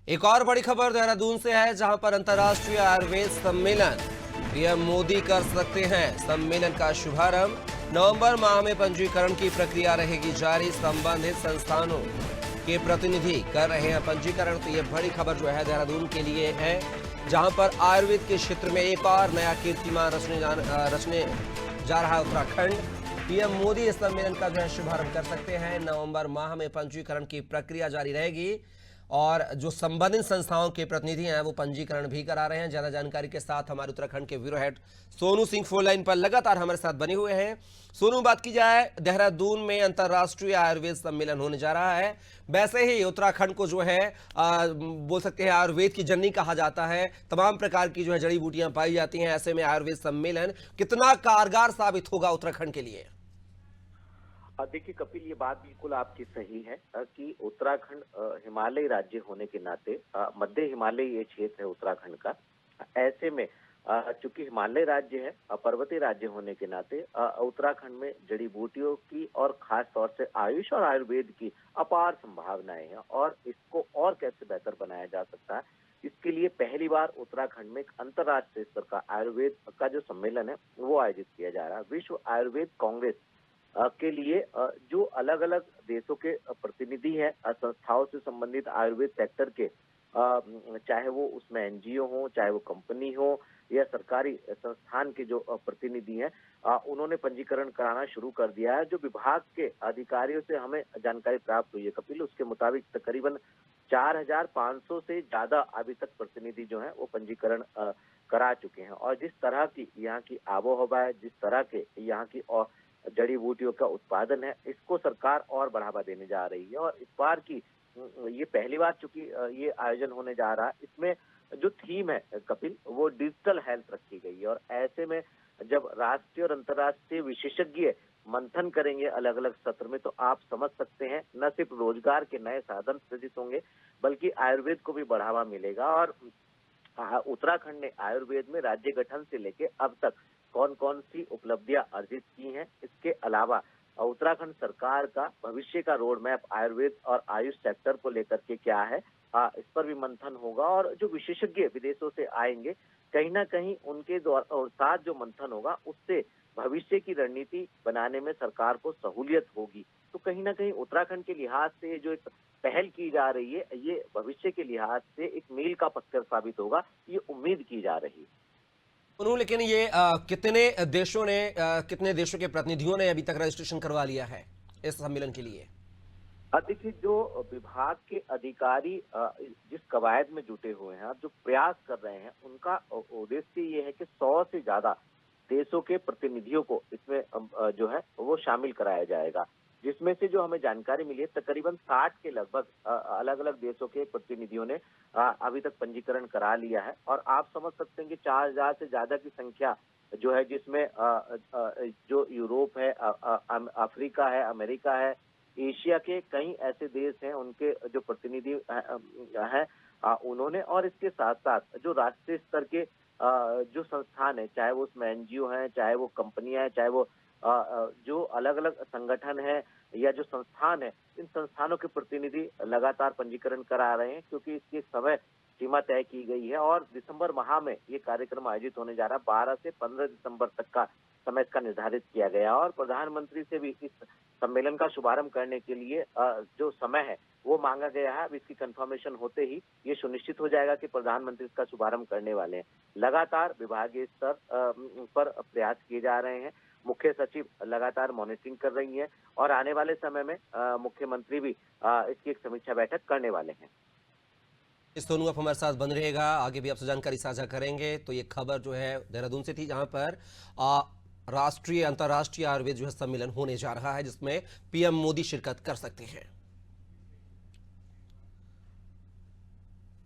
एक और बड़ी खबर देहरादून से है, जहां पर अंतर्राष्ट्रीय आयुर्वेद सम्मेलन पीएम मोदी कर सकते हैं। सम्मेलन का शुभारंभ नवंबर माह में पंजीकरण की प्रक्रिया रहेगी जारी। संबंधित संस्थानों के प्रतिनिधि कर रहे हैं पंजीकरण। तो ये बड़ी खबर जो है देहरादून के लिए है, जहां पर आयुर्वेद के क्षेत्र में एक और नया कीर्तिमान रचने जा रहा है उत्तराखंड। पीएम मोदी इस सम्मेलन का जो है शुभारंभ कर सकते हैं। नवंबर माह में पंजीकरण की प्रक्रिया जारी रहेगी और जो संबंधित संस्थाओं के प्रतिनिधि हैं वो पंजीकरण भी करा रहे हैं। ज्यादा जानकारी के साथ हमारे उत्तराखंड के bureau head Sonu Singh phone line पर लगातार हमारे साथ बने हुए हैं। सोनू, बात की जाए देहरादून में अंतर्राष्ट्रीय आयुर्वेद सम्मेलन होने जा रहा है। वैसे ही उत्तराखंड को जो है बोल सकते हैं आयुर्वेद की जननी कहा जाता है। तमाम प्रकार की जो है जड़ी बूटियां पाई जाती हैं। ऐसे में आयुर्वेद सम्मेलन कितना कारगर साबित होगा उत्तराखंड के लिए? देखिए कपिल, ये बात बिल्कुल आपकी सही है कि उत्तराखंड हिमालयी राज्य होने के नाते मध्य हिमालय ये क्षेत्र है उत्तराखंड का। ऐसे में चूंकि हिमालय राज्य है, पर्वतीय राज्य होने के नाते उत्तराखंड में जड़ी बूटियों की और खास तौर से आयुष और आयुर्वेद की अपार संभावनाएं हैं और इसको और कैसे बेहतर बनाया जा सकता है, इसके लिए पहली बार उत्तराखंड में एक अंतर्राष्ट्रीय स्तर का आयुर्वेद का जो सम्मेलन है वो आयोजित किया जा रहा है। विश्व आयुर्वेद कांग्रेस के लिए जो अलग अलग देशों के प्रतिनिधि हैं, संस्थाओं से संबंधित आयुर्वेद सेक्टर के, चाहे वो उसमें एनजीओ हो, चाहे वो कंपनी हो या सरकारी संस्थान के जो प्रतिनिधि हैं, उन्होंने पंजीकरण कराना शुरू कर दिया है। जो विभाग के अधिकारियों से हमें जानकारी प्राप्त हुई है कपिल, उसके मुताबिक तकरीबन 4,500 से ज्यादा अभी तक प्रतिनिधि जो हैं वो पंजीकरण करा चुके हैं। और जिस तरह की यहाँ की आबोहवा है, जिस तरह के यहाँ की जड़ी बूटियों का उत्पादन है, इसको सरकार और बढ़ावा देने जा रही है। और इस बार की ये पहली बार चूंकि ये आयोजन होने जा रहा है, इसमें जो थीम है कपिल वो डिजिटल हेल्थ रखी गई है। और ऐसे में जब राष्ट्रीय और अंतर्राष्ट्रीय विशेषज्ञ मंथन करेंगे अलग अलग सत्र में, तो आप समझ सकते हैं न सिर्फ रोजगार के नए साधन सृजित होंगे बल्कि आयुर्वेद को भी बढ़ावा मिलेगा। और उत्तराखंड ने आयुर्वेद में राज्य गठन से लेके अब तक कौन कौन सी उपलब्धियां अर्जित की हैं, इसके अलावा उत्तराखंड सरकार का भविष्य का रोड मैप आयुर्वेद और आयुष सेक्टर को लेकर के क्या है, इस पर भी मंथन होगा। और जो विशेषज्ञ विदेशों से आएंगे, कहीं ना कहीं उनके साथ जो मंथन होगा उससे भविष्य की रणनीति बनाने में सरकार को सहूलियत होगी। तो कहीं ना कहीं उत्तराखंड के लिहाज से जो एक पहल की जा रही है, ये भविष्य के लिहाज से एक मील का पत्थर साबित होगा, ये उम्मीद की जा रही है। लेकिन ये कितने देशों के प्रतिनिधियों ने अभी तक रजिस्ट्रेशन करवा लिया है इस सम्मेलन के लिए? देखिए, जो विभाग के अधिकारी जिस कवायद में जुटे हुए हैं, जो प्रयास कर रहे हैं, उनका उद्देश्य ये है कि 100 से ज्यादा देशों के प्रतिनिधियों को इसमें जो है वो शामिल कराया जाएगा। जिसमें से जो हमें जानकारी मिली है, तकरीबन 60 के लगभग अलग अलग देशों के प्रतिनिधियों ने अभी तक पंजीकरण करा लिया है। और आप समझ सकते हैं कि 4,000 से ज्यादा की संख्या जो है, जिसमें जो यूरोप है, अफ्रीका है, अमेरिका है, एशिया के कई ऐसे देश हैं, उनके जो प्रतिनिधि हैं उन्होंने, और इसके साथ साथ जो राष्ट्रीय स्तर के जो संस्थान है, चाहे वो उसमें एनजीओ हैं, चाहे वो कंपनियां हैं, चाहे वो जो अलग अलग संगठन है या जो संस्थान है, इन संस्थानों के प्रतिनिधि लगातार पंजीकरण करा रहे हैं, क्योंकि इसकी समय सीमा तय की गई है। और दिसंबर माह में ये कार्यक्रम आयोजित होने जा रहा है। 12 से 15 दिसंबर तक का समय इसका निर्धारित किया गया। और प्रधानमंत्री से भी इस सम्मेलन का शुभारंभ करने के लिए जो समय है वो मांगा गया है। अब इसकी कंफर्मेशन होते ही ये सुनिश्चित हो जाएगा कि प्रधानमंत्री इसका शुभारंभ करने वाले हैं। लगातार विभागीय स्तर पर प्रयास किए जा रहे हैं। मुख्य सचिव लगातार मॉनिटरिंग कर रही है और आने वाले समय में मुख्यमंत्री भी इसकी एक समीक्षा बैठक करने वाले हैं। सोनू, आप हमारे साथ बन रहेगा, आगे भी आपसे जानकारी साझा करेंगे। तो ये खबर जो है देहरादून से थी, जहां पर राष्ट्रीय अंतर्राष्ट्रीय आयुर्वेद जो है सम्मेलन होने जा रहा है, जिसमें पीएम मोदी शिरकत कर सकते हैं।